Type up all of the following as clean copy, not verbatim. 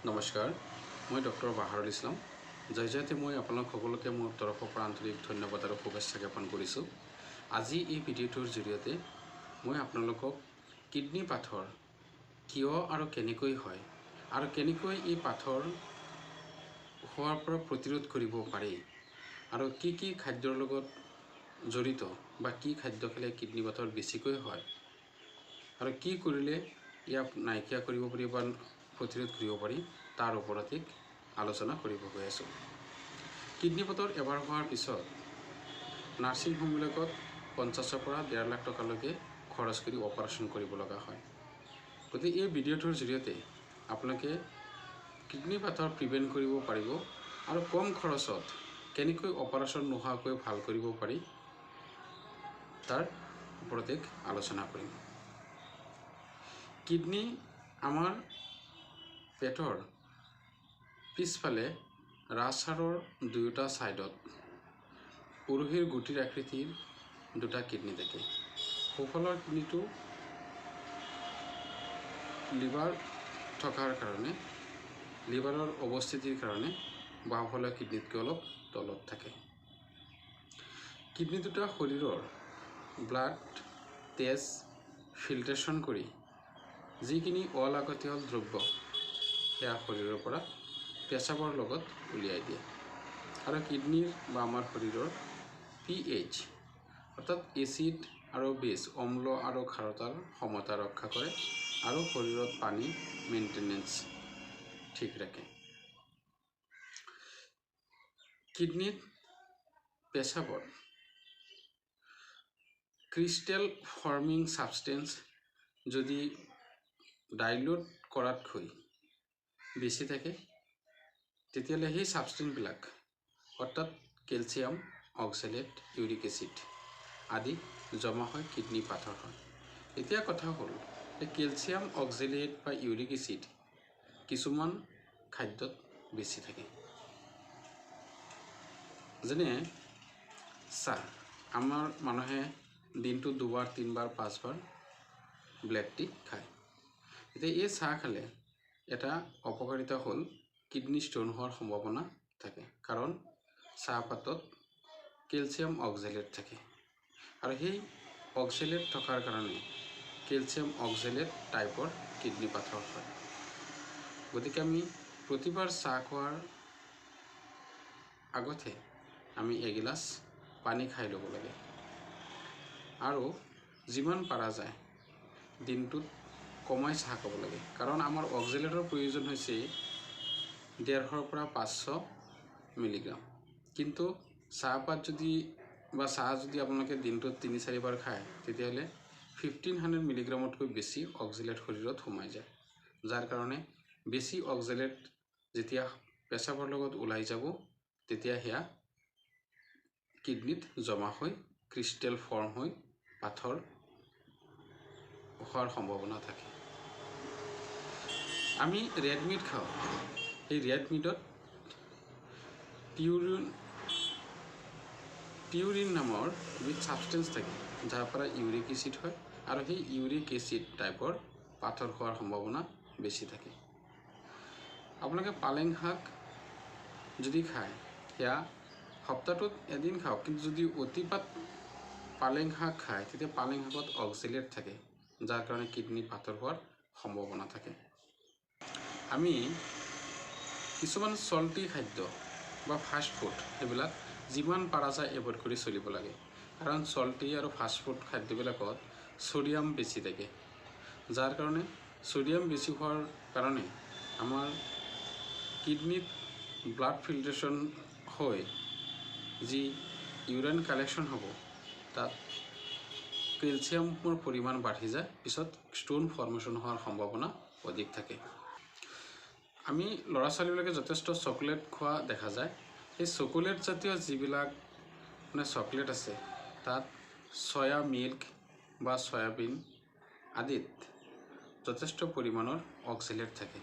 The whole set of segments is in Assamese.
নমস্কাৰ মই ডক্টৰ বাহাৰুল ইছলাম জয়জয়তে মই আপোনালোক সকলোকে মোৰ তৰফৰ পৰা আন্তৰিক ধন্যবাদ আৰু শুভেচ্ছা জ্ঞাপন কৰিছোঁ। আজি এই ভিডিঅ'টোৰ জৰিয়তে মই আপোনালোকক কিডনি পাথৰ কিয় আৰু কেনেকৈ হয় আৰু কেনেকৈ এই পাথৰ হোৱাৰ পৰা প্ৰতিৰোধ কৰিব পাৰি আৰু কি খাদ্যৰ লগত জড়িত বা কি খাদ্য খালে কিডনি পাথৰ বেছিকৈ হয় আৰু কি কৰিলে ইয়াক নাইকিয়া কৰিব পাৰি বা প্ৰতিৰোধ কৰিব পাৰি তাৰ ওপৰত আলোচনা কৰিব গৈ আছোঁ। কিডনি পাথৰ এবাৰ হোৱাৰ পিছত নাৰ্ছিং হোমবিলাকত 50,000 পৰা 1.5 লাখ টকালৈকে খৰচ কৰি অপাৰেশ্যন কৰিব লগা হয়। গতিকে এই ভিডিঅ'টোৰ জৰিয়তে আপোনালোকে কিডনি পাথৰ প্ৰিভেণ্ট কৰিব পাৰিব আৰু কম খৰচত কেনেকৈ অপাৰেশ্যন নোহোৱাকৈ ভাল কৰিব পাৰি তাৰ ওপৰত আলোচনা কৰিম। কিডনি আমাৰ পেটৰ পিছফালে ৰাজহাড়ৰ দুয়োটা ছাইডত উৰহীৰ গুটিৰ আকৃতিৰ দুটা কিডনি থাকে। সোঁফালৰ কিডনিটো লিভাৰ থকাৰ কাৰণে লিভাৰৰ অৱস্থিতিৰ কাৰণে বাওঁফালৰ কিডনিতকৈ অলপ তলত থাকে। কিডনি দুটা শৰীৰৰ ব্লাড তেজ ফিল্ট্ৰেশ্যন কৰি যিখিনি অলাগতিয়াল দ্ৰব্য সেয়া শৰীৰৰ পৰা পেচাবৰ লগত উলিয়াই দিয়ে আৰু কিডনিৰ বা আমাৰ শৰীৰৰ PH অৰ্থাৎ এচিড আৰু বেছ অম্ল আৰু ক্ষাৰতাৰ সমতা ৰক্ষা কৰে আৰু শৰীৰত পানী মেইনটেনেন্স ঠিক ৰাখে। কিডনিত পেচাবৰ ক্ৰিষ্টেল ফৰ্মিং ছাবষ্টেন্স যদি ডাইলুট কৰাতকৈ বেছি থাকে তেতিয়াহ'লে সেই ছাবষ্টেন্সবিলাক অৰ্থাৎ কেলছিয়াম অক্সালেট ইউৰিক এচিড আদি জমা হয় কিডনি পাথৰ হয়। এতিয়া কথা হ'ল যে কেলছিয়াম অক্সালেট বা ইউৰিক এচিড কিছুমান খাদ্যত বেছি থাকে, যেনে চাহ। আমাৰ মানুহে দিনটো 2বাৰ 3বাৰ 5বাৰ ব্লেক টি খায়। এতিয়া এই চাহ খালে এটা অপকাৰিতা হ'ল কিডনি ষ্টোন হোৱাৰ সম্ভাৱনা থাকে, কাৰণ চাহপাতত কেলছিয়াম অক্সালেট থাকে আৰু সেই অক্সালেট থকাৰ কাৰণে কেলছিয়াম অক্সালেট টাইপৰ কিডনি পাথৰ হয়। গতিকে আমি প্ৰতিবাৰ চাহ খোৱাৰ আগতে আমি এগিলাচ পানী খাই ল'ব লাগে আৰু যিমান পাৰা যায় দিনটোত কমাই চাহ খাব লাগে, কাৰণ আমাৰ অক্সালেটৰ প্ৰয়োজন হৈছে 150 পৰা 500 মিলিগ্ৰাম। কিন্তু চাহপাত যদি বা চাহ যদি আপোনালোকে দিনটোত 3-4 বাৰ খায় তেতিয়াহ'লে 1500 মিলিগ্ৰামতকৈ বেছি অক্সালেট শৰীৰত সোমাই যায়, যাৰ কাৰণে বেছি অক্সালেট যেতিয়া পেচাবৰ লগত ওলাই যাব তেতিয়া সেয়া কিডনিত জমা হৈ ক্ৰিষ্টেল ফৰ্ম হৈ পাথৰ হোৱাৰ সম্ভাৱনা থাকে। আমি ৰেড মিট খাওঁ। এই ৰেড মিটত পিউৰিন নামৰ এবিধ ছাবষ্টেন্স থাকে, যাৰ পৰা ইউৰিক এচিড হয় আৰু সেই ইউৰিক এচিড টাইপৰ পাথৰ হোৱাৰ সম্ভাৱনা বেছি থাকে। আপোনালোকে পালেং শাক যদি খায় সেয়া সপ্তাহটোত এদিন খাওক, কিন্তু যদি অতিপাত পালেং শাক খায় তেতিয়া পালেং শাকত অক্সালেট থাকে, যাৰ কাৰণে কিডনি পাথৰ হোৱাৰ সম্ভাৱনা থাকে। আমি কিছুমান চল্টি খাদ্য বা ফাষ্ট ফুড সেইবিলাক যিমান পাৰা যায় এভইড কৰি চলিব লাগে, কাৰণ চল্টি আৰু ফাষ্ট ফুড খাদ্যবিলাকত ছ'ডিয়াম বেছি থাকে, যাৰ কাৰণে ছ'ডিয়াম বেছি হোৱাৰ কাৰণে আমাৰ কিডনিত ব্লাড ফিল্ট্ৰেশ্যন হৈ যি ইউৰিন কালেকশ্যন হ'ব তাত কেলছিয়ামৰ পৰিমাণ বাঢ়ি যায়, পিছত ষ্টোন ফৰ্মেশ্যন হোৱাৰ সম্ভাৱনা অধিক থাকে। আমি ল'ৰা ছোৱালীবিলাকে যথেষ্ট চকলেট খোৱা দেখা যায়। সেই চকলেট জাতীয় যিবিলাক চকলেট আছে তাত চয়া মিল্ক বা চয়াবিন আদিত যথেষ্ট পৰিমাণৰ অক্সালেট থাকে।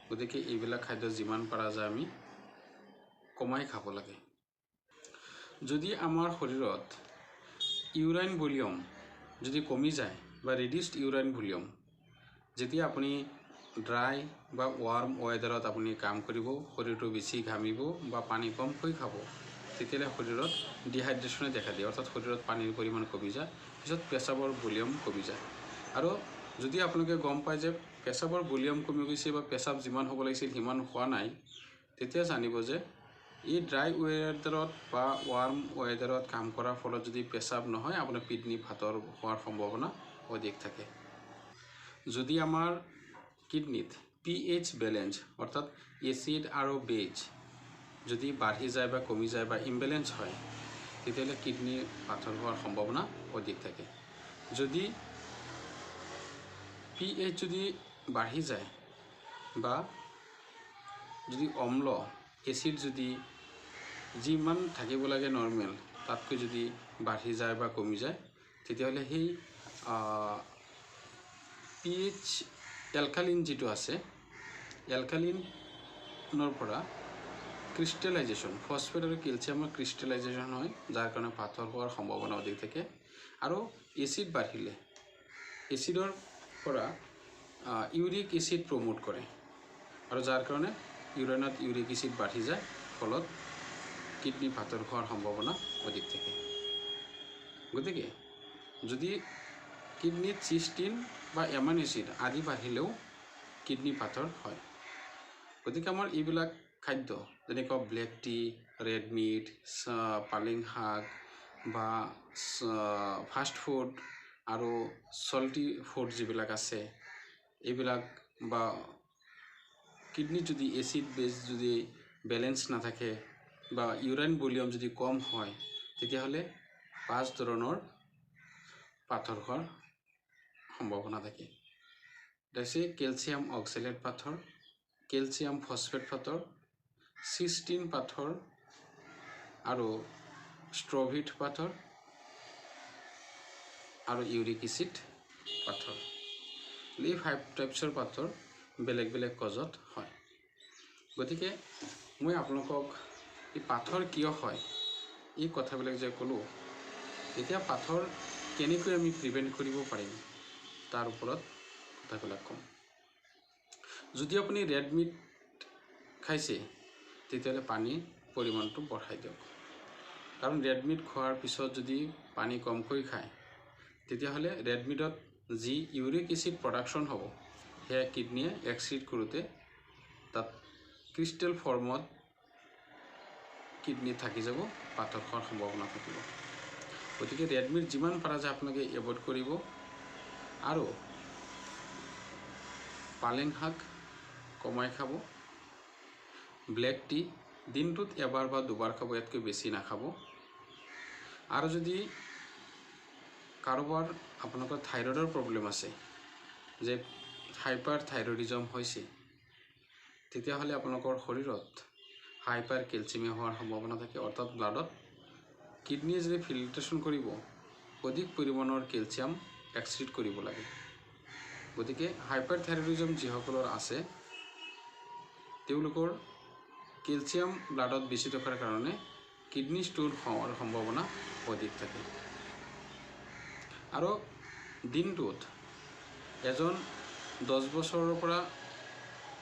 গতিকে এইবিলাক খাদ্য যিমান পাৰা যায় আমি কমাই খাব লাগে। যদি আমাৰ শৰীৰত ইউৰাইন ভলিউম যদি কমি যায় বা ৰিডিউসড ইউৰাইন ভলিউম, যেতিয়া আপুনি ড্ৰাই বা ৱাৰ্ম ৱেডাৰত আপুনি কাম কৰিব, শৰীৰটো বেছি ঘামিব বা পানী কমকৈ খাব, তেতিয়াহ'লে শৰীৰত ডিহাইড্ৰেশ্যনে দেখা দিয়ে, অৰ্থাৎ শৰীৰত পানীৰ পৰিমাণ কমি যায়, পিছত পেচাবৰ ভলিউম কমি যায়। আৰু যদি আপোনালোকে গম পায় যে পেচাবৰ ভলিউম কমি গৈছে বা পেচাব যিমান হ'ব লাগিছিল সিমান হোৱা নাই, তেতিয়া জানিব যে এই ড্ৰাই ৱেডাৰত বা ৱাৰ্ম ৱেডাৰত কাম কৰাৰ ফলত যদি পেচাব নহয়, আপোনাৰ কিডনি ফাটৰ হোৱাৰ সম্ভাৱনা অধিক থাকে। যদি আমাৰ কিডনিত PH বেলেঞ্চ অৰ্থাৎ এচিড আৰু বেজ যদি বাঢ়ি যায় বা কমি যায় বা ইমবেলেঞ্চ হয়, তেতিয়াহ'লে কিডনি পাথৰ হোৱাৰ সম্ভাৱনা অধিক থাকে। যদি PH যদি বাঢ়ি যায় বা যদি অম্ল এচিড যদি যিমান থাকিব লাগে নৰ্মেল তাতকৈ যদি বাঢ়ি যায় বা কমি যায়, তেতিয়াহ'লে সেই PH.Alkaline যিটো আছে, এলকালিনৰ পৰা ক্ৰিষ্টেলাইজেশ্যন, ফছফেট আৰু কেলছিয়ামৰ ক্ৰিষ্টেলাইজেশ্যন হয়, যাৰ কাৰণে পাথৰ হোৱাৰ সম্ভাৱনা অধিক থাকে। আৰু এচিড বাঢ়িলে এচিডৰ পৰা ইউৰিক এচিড প্ৰমোট কৰে, আৰু যাৰ কাৰণে ইউৰিনত ইউৰিক এচিড বাঢ়ি যায়, ফলত কিডনি পাথৰ হোৱাৰ সম্ভাৱনা অধিক থাকে। গতিকে যদি কিডনিত চিষ্টিন বা এমাইনো এচিড আদি বাঢ়িলেও কিডনি পাথৰ হয়। গতিকে আমাৰ এইবিলাক খাদ্য যেনেকুৱা ব্লেক টি, ৰেড মিট, পালেং শাক বা ফাষ্ট ফুড আৰু চল্টি ফুড যিবিলাক আছে, এইবিলাক বা কিডনিত যদি এচিড বেজ যদি বেলেঞ্চ নাথাকে বা ইউৰিন ভলিউম যদি কম হয়, তেতিয়াহ'লে 5 ধৰণৰ পাথৰ হোৱাৰ সম্ভাৱনা থাকে। তাৰপিছত কেলছিয়াম অক্সালেট পাথৰ, কেলছিয়াম ফছফেট পাথৰ, চিষ্টিন পাথৰ আৰু ষ্ট্ৰভিট পাথৰ আৰু ইউৰিক এচিড পাথৰ। এই 5 টাইপছৰ পাথৰ বেলেগ বেলেগ কজত হয়। গতিকে মই আপোনালোকক এই পাথৰ কিয় হয় এই কথাবিলাক যে ক'লোঁ, এতিয়া পাথৰ কেনেকৈ আমি প্ৰিভেণ্ট কৰিব পাৰিম তাৰ ওপৰত কথাবিলাক ক'ম। যদি আপুনি ৰেড মিট খাইছে, তেতিয়াহ'লে পানীৰ পৰিমাণটো বঢ়াই দিয়ক, কাৰণ ৰেড মিট খোৱাৰ পিছত যদি পানী কমকৈ খায়, তেতিয়াহ'লে ৰেড মিটত যি ইউৰিক এচিড প্ৰডাকশ্যন হ'ব, সেয়া কিডনিয়ে এক্সক্ৰিট কৰোঁতে তাত ক্ৰিষ্টেল ফৰ্মত কিডনিত থাকি যাব, পাথৰ হোৱাৰ সম্ভাৱনা থাকিব। গতিকে ৰেড মিট যিমান পাৰা যায় আপোনালোকে এভইড কৰিব, আৰু পালেং শাক কমাই খাব, ব্লেক টি দিনটোত এবাৰ বা দুবাৰ খাব, ইয়াতকৈ বেছি নাখাব। আৰু যদি কাৰোবাৰ আপোনালোকৰ থাইৰয়ডৰ প্ৰব্লেম আছে, যে হাইপাৰ থাইৰয়ডিজম হৈছে, তেতিয়াহ'লে আপোনালোকৰ শৰীৰত হাইপাৰ কেলছিমিয়া হোৱাৰ সম্ভাৱনা থাকে, অৰ্থাৎ ব্লাডত কিডনিয়ে যদি ফিল্ট্ৰেশ্যন কৰিব, অধিক পৰিমাণৰ কেলছিয়াম এক্সক্ৰিট কৰিব লাগে। গতিকে হাইপাৰ থাইৰয়ডিজম যিসকলৰ আছে, তেওঁলোকৰ কেলছিয়াম ব্লাডত বেছি থকাৰ কাৰণে কিডনি ষ্টোন হোৱাৰ সম্ভাৱনা অধিক থাকে। আৰু দিনটোত এজন 10 বছৰৰ পৰা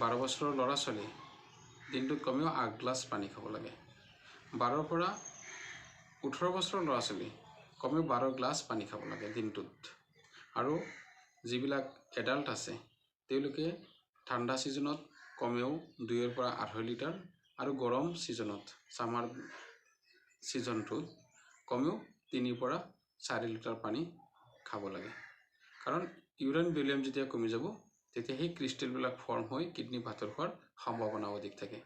12 বছৰৰ ল'ৰা ছোৱালী দিনটোত কমেও 8 গ্লাছ পানী খাব লাগে। 12 পৰা 18 বছৰৰ ল'ৰা ছোৱালী কমেও 12 গ্লাছ পানী খাব লাগে দিনটোত। আৰু যিবিলাক এডাল্ট আছে, তেওঁলোকে ঠাণ্ডা ছিজনত কমেও 2 পৰা 2.5 লিটাৰ, আৰু গৰম ছিজনত ছামাৰ ছিজনটোত কমেও 3 পৰা 4 লিটাৰ পানী খাব লাগে। কাৰণ ইউৰিন ভলিউম যেতিয়া কমি যাব, তেতিয়া সেই ক্ৰিষ্টেলবিলাক ফৰ্ম হৈ কিডনি পাথৰ হোৱাৰ সম্ভাৱনা অধিক থাকে।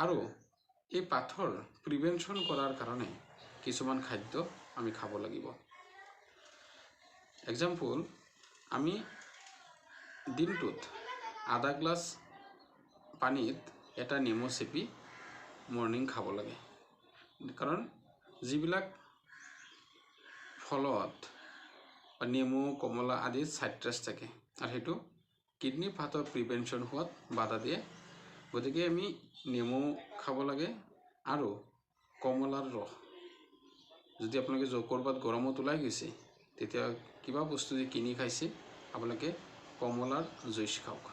আৰু এই পাথৰ প্ৰিভেনশ্যন কৰাৰ কাৰণে কিছুমান খাদ্য আমি খাব লাগিব। এক্সাম্পল, আমি দিনটোত আধা গ্লাছ পানীত এটা নেমু চেপি মৰ্নিং খাব লাগে, কাৰণ যিবিলাক ফলত বা নেমু, কমলা আদিত চাইট্ৰাছ থাকে, আৰু সেইটো কিডনি পাথৰ প্ৰিভেনশ্যন হোৱাত বাধা দিয়ে। গতিকে আমি নেমু খাব লাগে, আৰু কমলাৰ ৰস, যদি আপোনালোকে ক'ৰবাত গৰমত ওলাই গৈছে, তেতিয়া কিবা বস্তু যদি কিনি খাইছে, আপোনালোকে কমলাৰ জুইচ খাওক।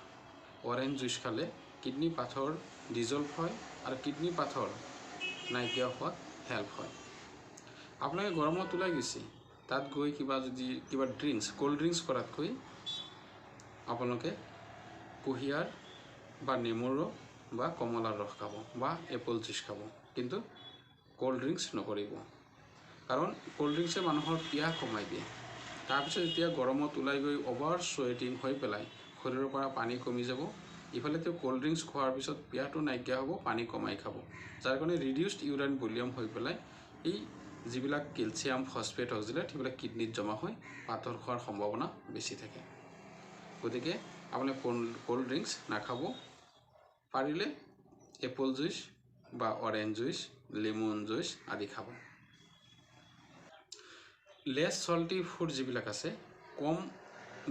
অৰেঞ্জ জুইচ খালে কিডনি পাথৰ ডিজলভ হয় আৰু কিডনি পাথৰ নাইকিয়া হোৱাত হেল্প হয়। আপোনালোকে গৰমত ওলাই গৈছে, তাত গৈ কিবা ড্ৰিংকছ কোল্ড ড্ৰিংকছ কৰাতকৈ আপোনালোকে কুঁহিয়াৰ বা নেমুৰ ৰস বা কমলাৰ ৰস খাব বা এপল জুইচ খাব, কিন্তু কোল্ড ড্ৰিংকছ নকৰিব। কাৰণ কোল্ড ড্ৰিংকছে মানুহৰ পিয়াহ কমাই দিয়ে। তাৰপিছত যেতিয়া গৰমত ওলাই গৈ অভাৰ চুৱেটিং হৈ পেলাই শৰীৰৰ পৰা পানী কমি যাব, ইফালে তেওঁ কোল্ড ড্ৰিংকছ খোৱাৰ পিছত পিয়াহটো নাইকিয়া হ'ব, পানী কমাই খাব, যাৰ কাৰণে ৰিডিউচড ইউৰিন ভলিউম হৈ পেলাই এই যিবিলাক কেলছিয়াম ফসফেট অক্সালেট সেইবিলাক কিডনিত জমা হৈ পাথৰ হোৱাৰ সম্ভাৱনা বেছি থাকে। গতিকে আপুনি কোল্ড ড্ৰিংকছ নাখাব, পাৰিলে এপল জুইচ বা অৰেঞ্জ জুইচ, লেমন জুইচ আদি খাব। লেছ সল্টি ফুড যিবিলাক আছে, কম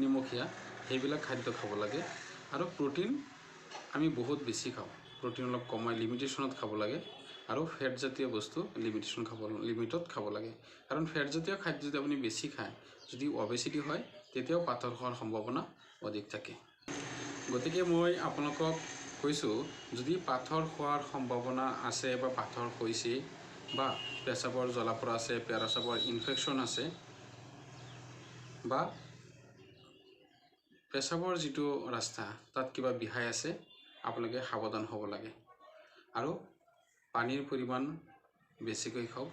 নিমখীয়া সেইবিলাক খাদ্য খাব লাগে। আৰু প্ৰটিন আমি বহুত বেছি খাওঁ, প্ৰটিন অলপ কমাই লিমিটেশ্যনত খাব লাগে। আৰু ফেটজাতীয় বস্তু লিমিটত খাব লাগে। কাৰণ ফেটজাতীয় খাদ্য যদি আপুনি বেছি খায়, যদি অবেচিটি হয়, তেতিয়াও পাথৰ হোৱাৰ সম্ভাৱনা অধিক থাকে। গতিকে মই আপোনালোকক কৈছোঁ, যদি পাথৰ হোৱাৰ সম্ভাৱনা আছে বা পাথৰ হৈছে বা পেচাবৰ জ্বলাপৰা আছে, পেচাবৰ ইনফেকশ্যন আছে বা পেচাবৰ যিটো ৰাস্তা তাত কিবা বিহাই আছে, আপোনালোকে সাৱধান হ'ব লাগে। আৰু পানীৰ পৰিমাণ বেছিকৈ খাওক।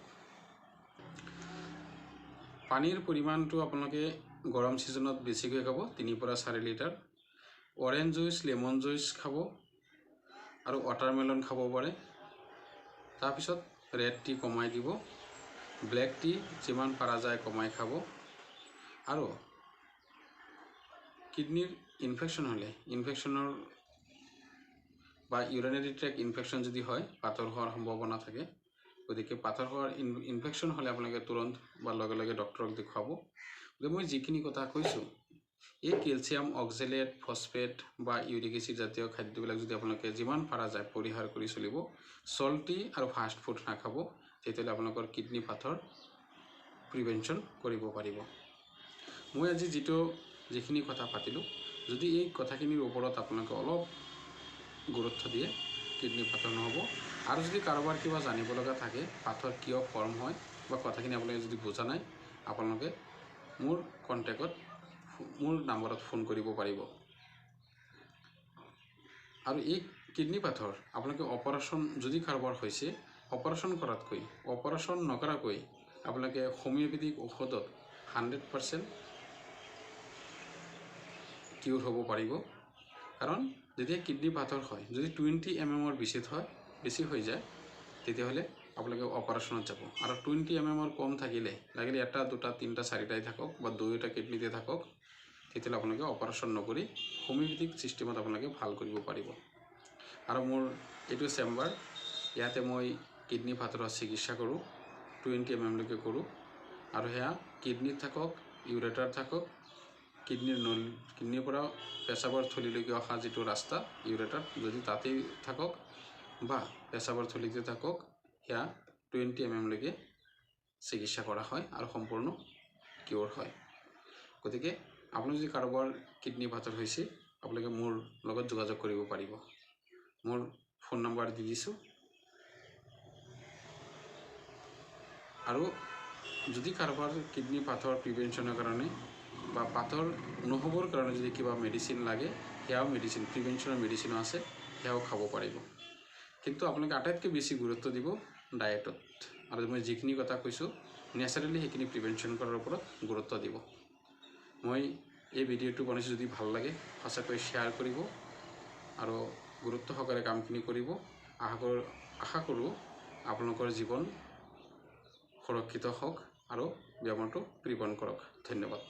পানীৰ পৰিমাণটো আপোনালোকে গৰম ছিজনত বেছিকৈ খাব, 3 পৰা 4 litre. Orange juice, lemon juice খাব আৰু ৱাটাৰমেলন খাব পাৰে। তাৰপিছত ৰেড টি কমাই দিব, ব্লেক টি যিমান পৰা যায় কমাই খাব। আৰু কিডনিৰ ইনফেকশ্যন হ'লে, ইনফেকশ্যনৰ বা ইউৰিনাৰী ট্ৰেক্ট ইনফেকশ্যন যদি হয়, পাথৰ হোৱাৰ সম্ভাৱনা থাকে। গতিকে পাথৰ হোৱাৰ ইনফেকশ্যন হ'লে আপোনালোকে তুৰন্ত বা লগে লগে ডক্টৰক দেখুৱাব। গতিকে মই যিখিনি কথা কৈছোঁ, এই কেলছিয়াম অক্সালেট ফসফেট বা ইউৰিক এচিড জাতীয় খাদ্যবিলাক যদি আপোনালোকে যিমান পৰা যায় পৰিহাৰ কৰি চলিব, সল্টি আৰু ফাষ্ট ফুড নাখাব, তেতিয়াহ'লে আপোনালোকৰ কিডনি পাথৰ প্ৰিভেনশ্যন কৰিব পাৰিব। মই আজি যিখিনি কথা পাতিলোঁ, যদি এই কথাখিনিৰ ওপৰত আপোনালোকে অলপ গুৰুত্ব দিয়ে, কিডনি পাথৰ নহ'ব। আৰু যদি কাৰোবাৰ কিবা জানিব লগা থাকে, পাথৰ কিয় ফৰ্ম হয় বা কথাখিনি আপোনালোকে যদি বুজা নাই, আপোনালোকে মোৰ নাম্বাৰত ফোন কৰিব পাৰিব। আৰু এই কিডনি পাথৰ আপোনালোকে অপাৰেশ্যন যদি কাৰোবাৰ হৈছে, অপাৰেশ্যন কৰাতকৈ অপাৰেশ্যন নকৰাকৈ আপোনালোকে হোমিওপেথিক ঔষধত 100% কিউৰ হ'ব পাৰিব। কাৰণ যেতিয়া কিডনি পাথৰ হয়, যদি 20 mm বেছি হৈ যায়, তেতিয়াহ'লে আপোনালোকে অপাৰেশ্যনত যাব। আৰু 20 mm কম থাকিলে, লাগিলে 1, 2, 3, 4টাই থাকক বা 2টা কিডনিতে থাকক, তেতিয়াহ'লে আপোনালোকে অপাৰেশ্যন নকৰি হোমিওপেথিক ছিষ্টেমত আপোনালোকে ভাল কৰিব পাৰিব। আৰু মোৰ এইটো চেম্বাৰ, ইয়াতে মই কিডনি পাথৰৰ চিকিৎসা কৰোঁ, 20 mm লৈকে কৰোঁ। আৰু সেয়া কিডনিত থাকক, ইউৰেটাৰ থাকক, কিডনিৰ পৰা পেচাবৰ থলীলৈকে অহা যিটো ৰাস্তা ইউৰেটাৰ, যদি তাতেই থাকক বা পেচাবৰ থলীতে থাকক, সেয়া 20 mm লৈকে চিকিৎসা কৰা হয় আৰু সম্পূৰ্ণ কিউৰ হয়। গতিকে আপুনি যদি কাৰোবাৰ কিডনি পাথৰ হৈছে, আপোনালোকে মোৰ লগত যোগাযোগ কৰিব পাৰিব। মোৰ ফোন নম্বৰ দি দিছোঁ। আৰু যদি কাৰোবাৰ কিডনি পাথৰ প্ৰিভেনশ্যনৰ কাৰণে বা পাথৰ নহ'বৰ কাৰণে যদি কিবা মেডিচিন লাগে, সেয়াও প্ৰিভেনশ্যনৰ মেডিচিনো আছে, সেয়াও খাব পাৰিব। কিন্তু আপোনালোকে আটাইতকৈ বেছি গুৰুত্ব দিব ডায়েটত। আৰু মই যিখিনি কথা কৈছোঁ, নেচাৰেলি সেইখিনি প্ৰিভেনশ্যন কৰাৰ ওপৰত গুৰুত্ব দিব। মই এই ভিডিঅ'টো বনাইছোঁ, যদি ভাল লাগে সঁচাকৈ শ্বেয়াৰ কৰিব আৰু গুৰুত্ব সহকাৰে কামখিনি কৰিব। আশা কৰোঁ আপোনালোকৰ জীৱন সুৰক্ষিত হওক আৰু বেমাৰটো প্ৰিভেণ্ট কৰক। ধন্যবাদ।